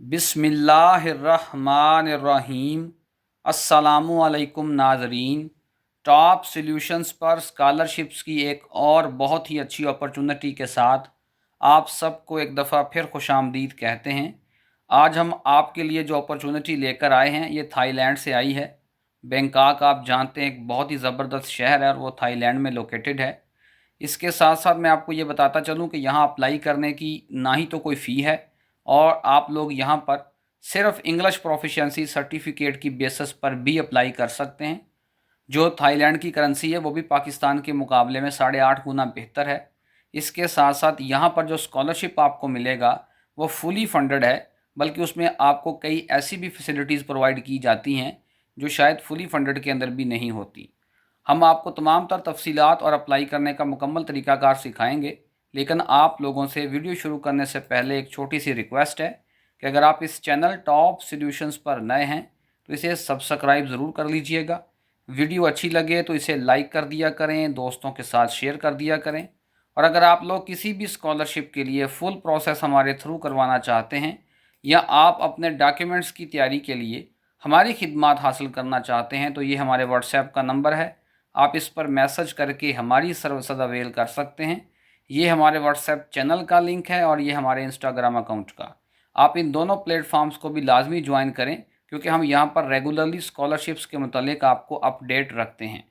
बिस्मिल्लाहिर्रहमानिर्रहीम। अस्सलामुअलैकुम नाज़रीन। टॉप सॉल्यूशंस पर स्कॉलरशिप्स की एक और बहुत ही अच्छी अपॉर्चुनिटी के साथ आप सबको एक दफ़ा फिर खुशामदीद कहते हैं। आज हम आपके लिए जो अपॉर्चुनिटी लेकर आए हैं ये थाईलैंड से आई है। बैंकॉक आप जानते हैं एक बहुत ही ज़बरदस्त शहर है और वो थाईलैंड में लोकेटेड है। इसके साथ साथ मैं आपको ये बताता चलूँ कि यहाँ अप्लाई करने की ना ही तो कोई फ़ी है और आप लोग यहाँ पर सिर्फ इंग्लिश प्रोफिशिएंसी सर्टिफिकेट की बेसिस पर भी अप्लाई कर सकते हैं। जो थाईलैंड की करेंसी है वो भी पाकिस्तान के मुकाबले में 8.5 गुना बेहतर है। इसके साथ साथ यहाँ पर जो स्कॉलरशिप आपको मिलेगा वो फुली फंडेड है, बल्कि उसमें आपको कई ऐसी भी फैसिलिटीज़ प्रोवाइड की जाती हैं जो शायद फुली फंडेड के अंदर भी नहीं होती। हम आपको तमाम तर तफसीलात और अप्लाई करने का मुकम्मल तरीक़ाकार सिखाएंगे, लेकिन आप लोगों से वीडियो शुरू करने से पहले एक छोटी सी रिक्वेस्ट है कि अगर आप इस चैनल टॉप सॉल्यूशंस पर नए हैं तो इसे सब्सक्राइब ज़रूर कर लीजिएगा। वीडियो अच्छी लगे तो इसे लाइक कर दिया करें, दोस्तों के साथ शेयर कर दिया करें। और अगर आप लोग किसी भी स्कॉलरशिप के लिए फ़ुल प्रोसेस हमारे थ्रू करवाना चाहते हैं या आप अपने डॉक्यूमेंट्स की तैयारी के लिए हमारी खिदमात हासिल करना चाहते हैं तो ये हमारे व्हाट्सएप का नंबर है। आप इस पर मैसेज करके हमारी सर्विस अवेल कर सकते हैं। ये हमारे व्हाट्सएप चैनल का लिंक है और ये हमारे इंस्टाग्राम अकाउंट का। आप इन दोनों प्लेटफॉर्म्स को भी लाजमी ज्वाइन करें, क्योंकि हम यहाँ पर रेगुलरली स्कॉलरशिप्स के मुतालिक आपको अपडेट रखते हैं।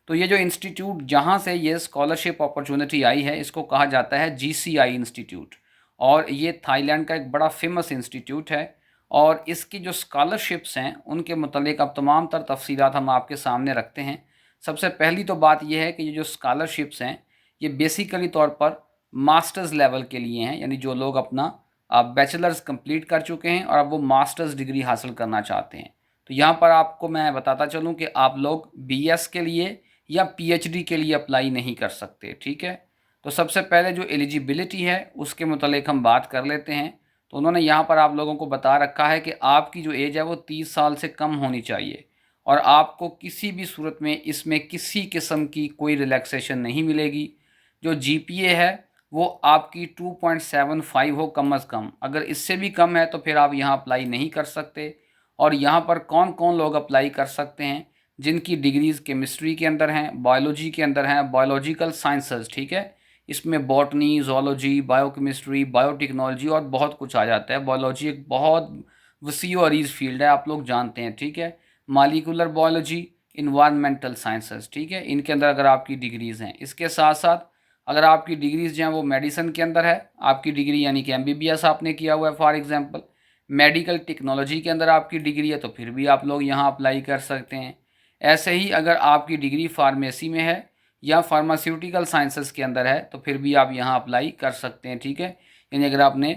तो ये जो इंस्टीट्यूट जहाँ से ये स्कॉलरशिप अपॉर्चुनिटी आई है इसको कहा जाता है GCI इंस्टीट्यूट, और ये थाईलैंड का एक बड़ा फेमस इंस्टीट्यूट है। और इसकी जो स्कॉलरशिप्स हैं उनके मुतालिक अब तमाम तर तफसीलात हम आपके सामने रखते हैं। सबसे पहली तो बात यह है कि ये जो स्कॉलरशिप्स हैं ये बेसिकली तौर पर मास्टर्स लेवल के लिए हैं, यानी जो लोग अपना बैचलर्स कंप्लीट कर चुके हैं और अब वो मास्टर्स डिग्री हासिल करना चाहते हैं। तो यहाँ पर आपको मैं बताता चलूँ कि आप लोग BS के लिए या PhD के लिए अप्लाई नहीं कर सकते, ठीक है। तो सबसे पहले जो एलिजिबिलिटी है उसके मुतालिक हम बात कर लेते हैं। तो उन्होंने यहाँ पर आप लोगों को बता रखा है कि आपकी जो एज है वो 30 साल से कम होनी चाहिए और आपको किसी भी सूरत में इसमें किसी किस्म की कोई रिलैक्सेशन नहीं मिलेगी। जो GPA है वो आपकी 2.75 हो कम अज़ कम। अगर इससे भी कम है तो फिर आप यहाँ अप्लाई नहीं कर सकते। और यहाँ पर कौन कौन लोग अप्लाई कर सकते हैं? जिनकी डिग्रीज़ केमिस्ट्री के अंदर हैं, बायोलॉजी के अंदर हैं, बायोलॉजिकल साइंसेस, ठीक है। इसमें बॉटनी, जोलॉजी, बायोकेमिस्ट्री, बायोटेक्नोलॉजी और बहुत कुछ आ जाता है। बायोलॉजी एक बहुत वसी और अरीज़ फील्ड है, आप लोग जानते हैं, ठीक है। मालिकुलर बायोलॉजी, इन्वायरमेंटल साइंसेस, ठीक है, इनके अंदर अगर आपकी डिग्रीज़ हैं। इसके साथ साथ अगर आपकी डिग्रीज़ जो हैं वो मेडिसिन के अंदर है, आपकी डिग्री यानी कि MBBS आपने किया हुआ है फॉर एग्जांपल, मेडिकल टेक्नोलॉजी के अंदर आपकी डिग्री है तो फिर भी आप लोग यहाँ अप्लाई कर सकते हैं। ऐसे ही अगर आपकी डिग्री फार्मेसी में है या फार्मास्यूटिकल साइंसेस के अंदर है तो फिर भी आप यहाँ अप्लाई कर सकते हैं, ठीक है। यानी अगर आपने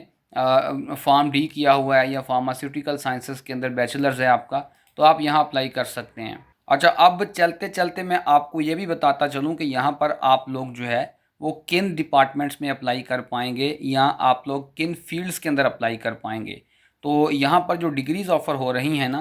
फार्म डी किया हुआ है या फार्मास्यूटिकल साइंसेस के अंदर बैचलर्स है आपका तो आप यहाँ अप्लाई कर सकते हैं। अच्छा, अब चलते चलते मैं आपको ये भी बताता चलूँ कि यहाँ पर आप लोग जो है वो किन डिपार्टमेंट्स में अप्लाई कर पाएंगे या आप लोग किन फील्ड्स के अंदर अप्लाई कर पाएंगे। तो यहाँ पर जो डिग्रीज़ ऑफ़र हो रही हैं ना,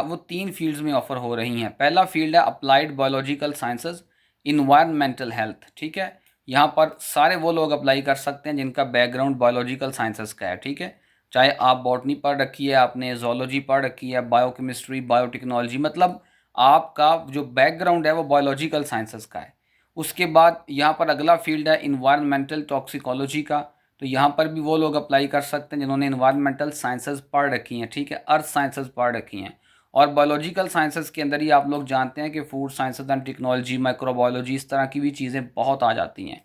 वो 3 फील्ड्स में ऑफ़र हो रही हैं। पहला फील्ड है applied biological sciences, environmental health, ठीक है। यहाँ पर सारे वो लोग अप्लाई कर सकते हैं जिनका बैकग्राउंड बायोलॉजिकल साइंसेज़ का है, ठीक है। चाहे आप बॉटनी पढ़ रखी है, आपने जोलॉजी पढ़ रखी है, बायोकेमिस्ट्री, बायोटेक्नोलॉजी, मतलब आपका जो बैकग्राउंड है वो बायोलॉजिकल साइंसेज़ का है। उसके बाद यहाँ पर अगला फील्ड है इन्वायरमेंटल टॉक्सिकोलॉजी का। तो यहाँ पर भी वो लोग अप्लाई कर सकते हैं जिन्होंने इन्वायरमेंटल साइंसेज पढ़ रखी हैं, ठीक है, अर्थ साइंसेज पढ़ रखी हैं। और बायोलॉजिकल साइंसेज के अंदर ही आप लोग जानते हैं कि food sciences and technology, microbiology, इस तरह की भी चीज़ें बहुत आ जाती हैं।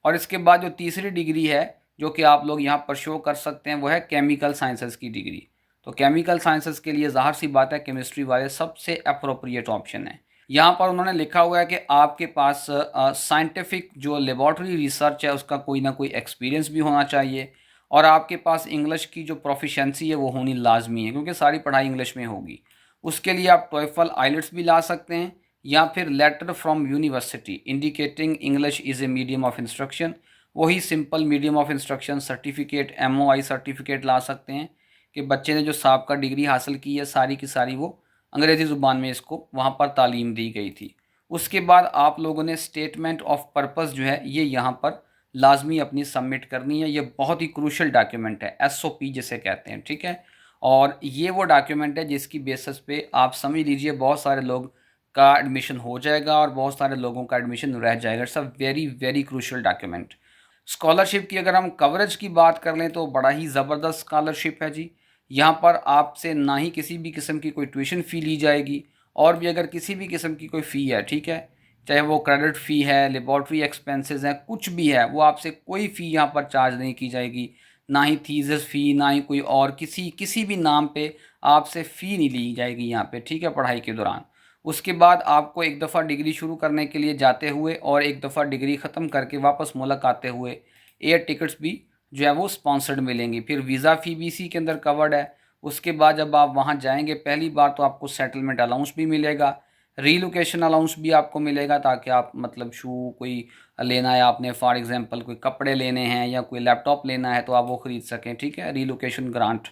और इसके बाद जो तीसरी डिग्री है जो कि आप लोग यहाँ पर शो कर सकते हैं वो है केमिकल साइंसेज की डिग्री। तो केमिकल साइंसेज के लिए ज़ाहिर सी बात है केमिस्ट्री वाले सबसे अप्रोप्रिएट ऑप्शन है। यहाँ पर उन्होंने लिखा हुआ है कि आपके पास साइंटिफिक जो लेबॉर्ट्री रिसर्च है उसका कोई ना कोई एक्सपीरियंस भी होना चाहिए और आपके पास इंग्लिश की जो प्रोफिशेंसी है वो होनी लाजमी है, क्योंकि सारी पढ़ाई इंग्लिश में होगी। उसके लिए आप टॉयफल आइलेट्स भी ला सकते हैं या फिर letter from university indicating English is a medium of instruction, वही simple medium of instruction certificate, MOI certificate ला सकते हैं कि बच्चे ने जो साहब डिग्री हासिल की है सारी की सारी वो अंग्रेज़ी ज़ुबान में इसको वहाँ पर तालीम दी गई थी। उसके बाद आप लोगों ने स्टेटमेंट ऑफ पर्पस जो है ये यहाँ पर लाजमी अपनी सबमिट करनी है। ये बहुत ही क्रूशल डॉक्यूमेंट है, SOP जिसे कहते हैं, ठीक है। और ये वो डॉक्यूमेंट है जिसकी बेसिस पे आप समझ लीजिए बहुत सारे लोग का एडमिशन हो जाएगा और बहुत सारे लोगों का एडमिशन रह जाएगा। It's a very very crucial document. Scholarship की अगर हम कवरेज की बात कर लें तो बड़ा ही ज़बरदस्त स्कॉलरशिप है जी। यहाँ पर आपसे ना ही किसी भी किस्म की कोई ट्यूशन फ़ी ली जाएगी, और भी अगर किसी भी किस्म की कोई फ़ी है, ठीक है, चाहे वो क्रेडिट फ़ी है, लेबॉर्ट्री एक्सपेंसेस हैं, कुछ भी है, वो आपसे कोई फ़ी यहाँ पर चार्ज नहीं की जाएगी। ना ही थीसिस फ़ी, ना ही कोई और किसी किसी भी नाम पे आपसे फ़ी नहीं ली जाएगी यहाँ पे, ठीक है, पढ़ाई के दौरान। उसके बाद आपको एक दफ़ा डिग्री शुरू करने के लिए जाते हुए और एक दफ़ा डिग्री ख़त्म करके वापस मुल्क आते हुए एयर टिकट्स भी जो है वो स्पॉन्सर्ड मिलेंगी। फिर वीज़ा फ़ी भी इसी के अंदर कवर्ड है। उसके बाद जब आप वहाँ जाएंगे पहली बार तो आपको सेटलमेंट अलाउंस भी मिलेगा, रीलोकेशन अलाउंस भी आपको मिलेगा, ताकि आप मतलब शू कोई लेना है आपने, फॉर एग्जांपल कोई कपड़े लेने हैं या कोई लैपटॉप लेना है तो आप वो ख़रीद सकें, ठीक है, रीलोकेशन ग्रांट।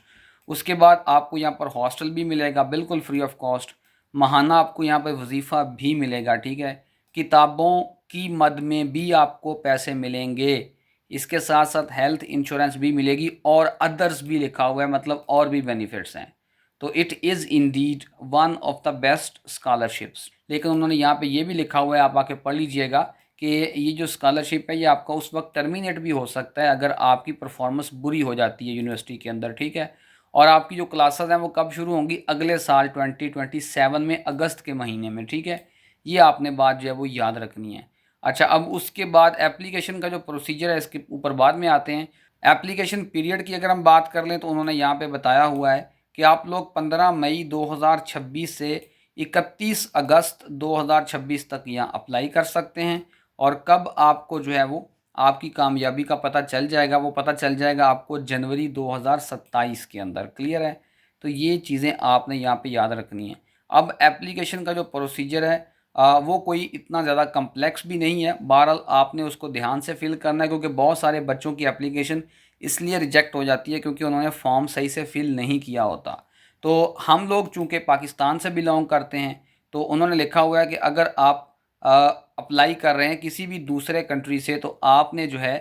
उसके बाद आपको यहाँ पर हॉस्टल भी मिलेगा बिल्कुल फ्री ऑफ कॉस्ट। माहाना आपको यहाँ पर वजीफ़ा भी मिलेगा, ठीक है। किताबों की मद में भी आपको पैसे मिलेंगे। इसके साथ साथ हेल्थ इंश्योरेंस भी मिलेगी और अदर्स भी लिखा हुआ है, मतलब और भी बेनिफिट्स हैं। तो it is Indeed one of the best scholarships. लेकिन उन्होंने यहाँ पे ये भी लिखा हुआ है, आप आके पढ़ लीजिएगा, कि ये जो स्कॉलरशिप है ये आपका उस वक्त टर्मिनेट भी हो सकता है अगर आपकी परफॉर्मेंस बुरी हो जाती है यूनिवर्सिटी के अंदर, ठीक है। और आपकी जो क्लासेस हैं वो कब शुरू होंगी, अगले साल 2027 में, अगस्त के महीने में, ठीक है। ये आपने बात जो है वो याद रखनी है। अच्छा, अब उसके बाद एप्लीकेशन का जो प्रोसीजर है इसके ऊपर बाद में आते हैं। एप्लीकेशन पीरियड की अगर हम बात कर लें तो उन्होंने यहाँ पे बताया हुआ है कि आप लोग 15 मई 2026 से 31 अगस्त 2026 तक यहाँ अप्लाई कर सकते हैं। और कब आपको जो है वो आपकी कामयाबी का पता चल जाएगा, वो पता चल जाएगा आपको जनवरी 2027 के अंदर। क्लियर है? तो ये चीज़ें आपने यहाँ पे याद रखनी है। अब एप्लीकेशन का जो प्रोसीजर है वो कोई इतना ज़्यादा कम्प्लेक्स भी नहीं है। बहरहाल आपने उसको ध्यान से फिल करना है, क्योंकि बहुत सारे बच्चों की एप्लीकेशन इसलिए रिजेक्ट हो जाती है क्योंकि उन्होंने फॉर्म सही से फिल नहीं किया होता। तो हम लोग चूँकि पाकिस्तान से बिलोंग करते हैं, तो उन्होंने लिखा हुआ है कि अगर आप अप्लाई कर रहे हैं किसी भी दूसरे कंट्री से तो आपने जो है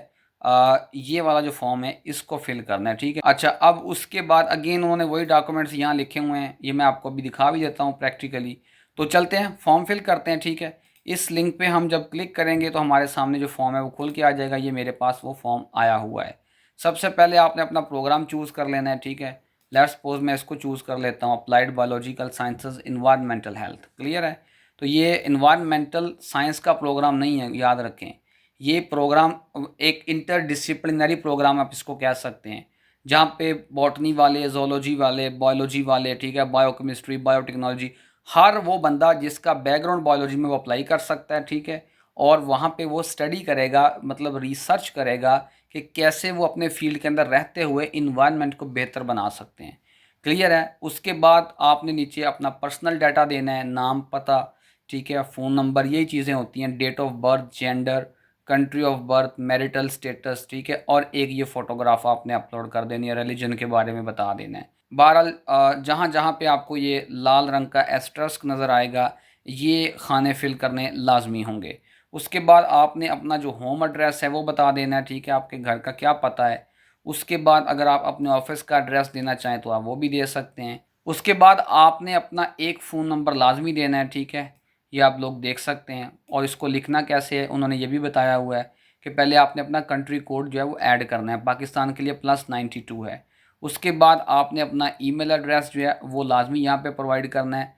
ये वाला जो फॉर्म है इसको फिल करना है, ठीक है। अच्छा, अब उसके बाद अगेन उन्होंने वही डॉक्यूमेंट्स यहाँ लिखे हुए हैं, ये मैं आपको अभी दिखा भी देता हूँ प्रैक्टिकली। तो चलते हैं फॉर्म फिल करते हैं, ठीक है। इस लिंक पे हम जब क्लिक करेंगे तो हमारे सामने जो फॉर्म है वो खुल के आ जाएगा। ये मेरे पास वो फॉर्म आया हुआ है। सबसे पहले आपने अपना प्रोग्राम चूज़ कर लेना है, ठीक है। लेट्स सपोज मैं इसको चूज़ कर लेता हूँ, applied biological sciences environmental health. Clear है? तो ये इन्वायरमेंटल साइंस का प्रोग्राम नहीं है, याद रखें। ये प्रोग्राम एक इंटरडिसिप्लिनरी प्रोग्राम आप इसको कह सकते हैं, जहाँ पे बॉटनी वाले, जोलॉजी वाले, बायोलॉजी वाले, ठीक है, बायोकेमिस्ट्री, बायोटेक्नोलॉजी, हर वो बंदा जिसका बैकग्राउंड बायोलॉजी में वो अप्लाई कर सकता है, ठीक है। और वहाँ पे वो स्टडी करेगा, मतलब रिसर्च करेगा कि कैसे वो अपने फील्ड के अंदर रहते हुए इन्वायरमेंट को बेहतर बना सकते हैं। क्लियर है? उसके बाद आपने नीचे अपना पर्सनल डाटा देना है, नाम, पता, ठीक है, फ़ोन नंबर, यही चीज़ें होती हैं, date of birth, gender, country of birth, marital status, ठीक है, और एक ये फ़ोटोग्राफ आपने अपलोड कर देनी है, रिलीजन के बारे में बता देना है। बहरहाल जहाँ जहाँ पे आपको ये लाल रंग का एस्टेरिस्क नज़र आएगा, ये खाने फिल करने लाजमी होंगे। उसके बाद आपने अपना जो होम एड्रेस है वो बता देना है, ठीक है, आपके घर का क्या पता है। उसके बाद अगर आप अपने ऑफिस का एड्रेस देना चाहें तो आप वो भी दे सकते हैं। उसके बाद आपने अपना एक फ़ोन नंबर लाजमी देना है, ठीक है, ये आप लोग देख सकते हैं। और इसको लिखना कैसे है उन्होंने ये भी बताया हुआ है कि पहले आपने अपना कंट्री कोड जो है वो ऐड करना है, पाकिस्तान के लिए +92 है। उसके बाद आपने अपना ईमेल एड्रेस जो है वो लाजमी यहाँ पे प्रोवाइड करना है,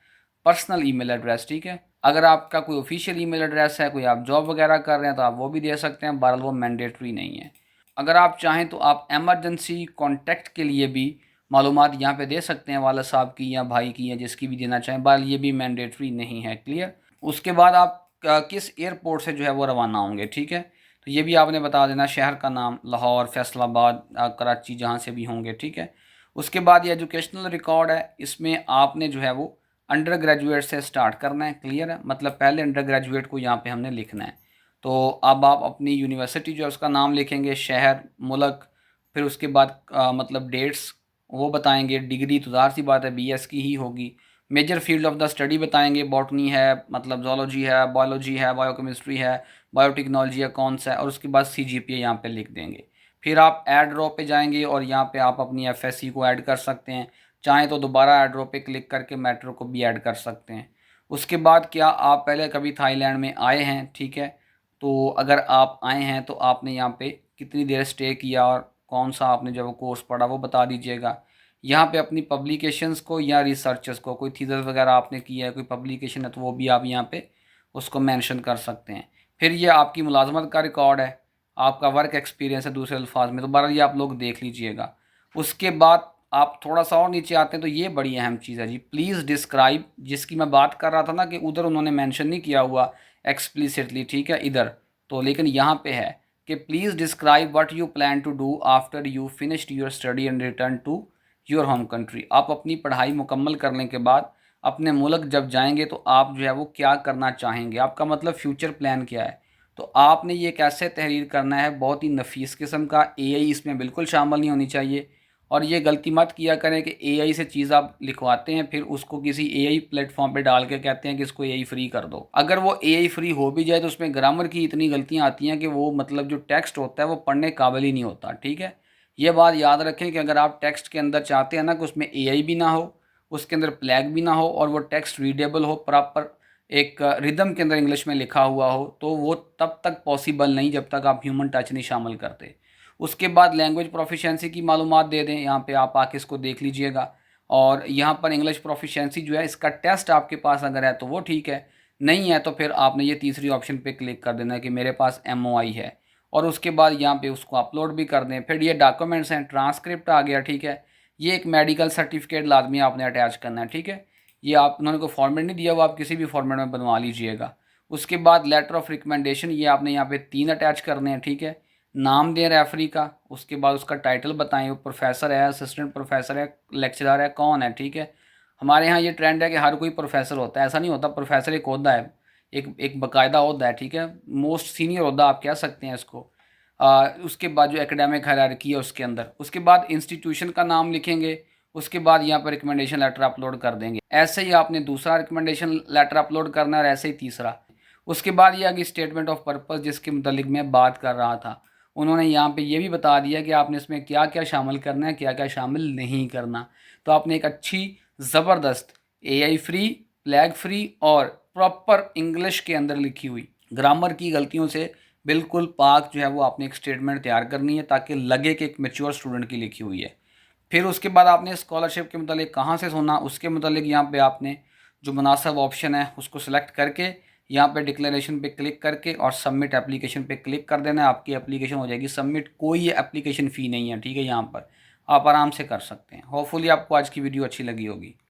पर्सनल ईमेल एड्रेस, ठीक है। अगर आपका कोई ऑफिशियल ईमेल एड्रेस है, कोई आप जॉब वगैरह कर रहे हैं तो आप वो भी दे सकते हैं, बहरहाल वो मैंडेटरी नहीं है। अगर आप चाहें तो आप एमरजेंसी कॉन्टैक्ट के लिए भी मालूमात यहाँ पे दे सकते हैं, वाला साहब की या भाई की या जिसकी भी देना चाहें, बहरहाल ये भी मैंडेटरी नहीं है। क्लियर? उसके बाद आप किस एयरपोर्ट से जो है वो रवाना होंगे, ठीक है, तो ये भी आपने बता देना, शहर का नाम, लाहौर, फैसलाबाद, कराची, जहाँ से भी होंगे, ठीक है। उसके बाद ये एजुकेशनल रिकॉर्ड है, इसमें आपने जो है वो अंडर ग्रेजुएट से स्टार्ट करना है। क्लियर है? मतलब पहले अंडर ग्रेजुएट को यहाँ पे हमने लिखना है। तो अब आप अपनी यूनिवर्सिटी जो है उसका नाम लिखेंगे, शहर, मुल्क, फिर उसके बाद मतलब डेट्स वो बताएंगे। डिग्री तो ज़ाहिर सी बात है बीएस की ही होगी। Major field of the study बताएंगे, बॉटनी है, मतलब जोलॉजी है, बायोलॉजी है, बायोकेमिस्ट्री है, बायोटेक्नोलॉजी है, कौन सा है, और उसके बाद सीजीपीए यहाँ पे लिख देंगे। फिर आप ऐड रो पे जाएंगे और यहाँ पे आप अपनी एफएससी को ऐड कर सकते हैं। चाहें तो दोबारा एड रो पे क्लिक करके मेट्रो को भी ऐड कर सकते हैं। उसके बाद क्या आप पहले कभी थाईलैंड में आए हैं, ठीक है, तो अगर आप आए हैं तो आपने यहाँ पे कितनी देर स्टे किया और कौन सा आपने जो कोर्स पढ़ा वो बता दीजिएगा। यहाँ पे अपनी पब्लिकेशंस को या रिसर्चेस को, कोई थीसिस वगैरह आपने किया है, कोई पब्लिकेशन है, तो वो भी आप यहाँ पे उसको मेंशन कर सकते हैं। फिर ये आपकी मुलाजमत का रिकॉर्ड है, आपका वर्क एक्सपीरियंस है दूसरे अल्फाज में, तो बहरहाल ये आप लोग देख लीजिएगा। उसके बाद आप थोड़ा सा और नीचे आते हैं तो ये बड़ी अहम चीज़ है जी, प्लीज़ डिस्क्राइब, जिसकी मैं बात कर रहा था ना कि उधर उन्होंने मेंशन नहीं किया हुआ एक्सप्लिसिटली, ठीक है, इधर तो, लेकिन यहाँ पे है कि please describe what you plan to do after you finished your study and return to your home country. आप अपनी पढ़ाई मुकम्मल करने के बाद अपने मुल्क जब जाएंगे तो आप जो है वो क्या करना चाहेंगे, आपका मतलब फ्यूचर प्लान क्या है। तो आपने ये कैसे तहरीर करना है, बहुत ही नफीस किस्म का, एआई इसमें बिल्कुल शामिल नहीं होनी चाहिए। और ये गलती मत किया करें कि एआई से चीज़ आप लिखवाते हैं फिर उसको किसी एआई प्लेटफॉर्म पे डाल के कहते हैं कि इसको एआई फ्री कर दो। अगर वो एआई फ्री हो भी जाए तो उसमें ग्रामर की इतनी गलतियां आती हैं कि वो मतलब जो टेक्स्ट होता है वो पढ़ने काबिल ही नहीं होता, ठीक है। ये बात याद रखें कि अगर आप टेक्स्ट के अंदर चाहते हैं ना कि उसमें एआई भी ना हो, उसके अंदर फ्लैग भी ना हो, और वो टेक्स्ट रीडेबल हो, प्रॉपर एक रिदम के अंदर इंग्लिश में लिखा हुआ हो, तो वो तब तक पॉसिबल नहीं जब तक आप ह्यूमन टच नहीं शामिल करते। उसके बाद लैंग्वेज प्रोफिशेंसी की मालूमात दे दें, यहाँ पे आप आके इसको देख लीजिएगा। और यहाँ पर इंग्लिश प्रोफिशेंसी जो है इसका टेस्ट आपके पास अगर है तो वो ठीक है, नहीं है तो फिर आपने ये तीसरी ऑप्शन पे क्लिक कर देना है कि मेरे पास MOI है, और उसके बाद यहाँ पे उसको अपलोड भी कर दें। फिर ये डॉक्यूमेंट्स हैं, ट्रांसक्रिप्ट आ गया, ठीक है, ये एक मेडिकल सर्टिफिकेट लाजमी आपने अटैच करना है, ठीक है, ये आप उन्होंने कोई फॉर्मेट नहीं दिया, वो आप किसी भी फॉर्मेट में बनवा लीजिएगा। उसके बाद लेटर ऑफ रिकमेंडेशन, ये आपने यहाँ पे 3 अटैच करने हैं, ठीक है, नाम दें रेफरी का, उसके बाद उसका टाइटल बताएं, वो प्रोफेसर है, असिस्टेंट प्रोफेसर है, लेक्चरर है, कौन है, ठीक है। हमारे यहाँ ये ट्रेंड है कि हर कोई प्रोफेसर होता है, ऐसा नहीं होता, प्रोफेसर एक ओहदा है, एक बाकायदा ओहदा है, ठीक है, मोस्ट सीनियर ओहदा आप कह सकते हैं इसको। उसके बाद जो एकेडमिक हायरार्की है उसके अंदर, उसके बाद इंस्टीट्यूशन का नाम लिखेंगे, उसके बाद यहाँ पर रिकमेंडेशन लेटर अपलोड कर देंगे। ऐसे ही आपने दूसरा रिकमेंडेशन लेटर अपलोड करना है और ऐसे ही तीसरा। उसके बाद ये आगे स्टेटमेंट ऑफ पर्पस, जिसके मुतालिक मैं बात कर रहा था, उन्होंने यहाँ पे ये भी बता दिया कि आपने इसमें क्या क्या शामिल करना है, क्या क्या शामिल नहीं करना। तो आपने एक अच्छी ज़बरदस्त एआई फ्री, फ्लैग फ्री और प्रॉपर इंग्लिश के अंदर लिखी हुई, ग्रामर की गलतियों से बिल्कुल पाक जो है वो आपने एक स्टेटमेंट तैयार करनी है ताकि लगे कि एक मैच्योर स्टूडेंट की लिखी हुई है। फिर उसके बाद आपने स्कॉलरशिप के मतलब कहाँ से सुना, उसके मतलब यहाँ पे आपने जो मुनासिब ऑप्शन है उसको सिलेक्ट करके यहाँ पे डिक्लेरेशन पे क्लिक करके और सबमिट एप्लीकेशन पे क्लिक कर देना है, आपकी एप्लीकेशन हो जाएगी सबमिट। कोई एप्लीकेशन फ़ी नहीं है, ठीक है, यहाँ पर आप आराम से कर सकते हैं। होपफुली आपको आज की वीडियो अच्छी लगी होगी।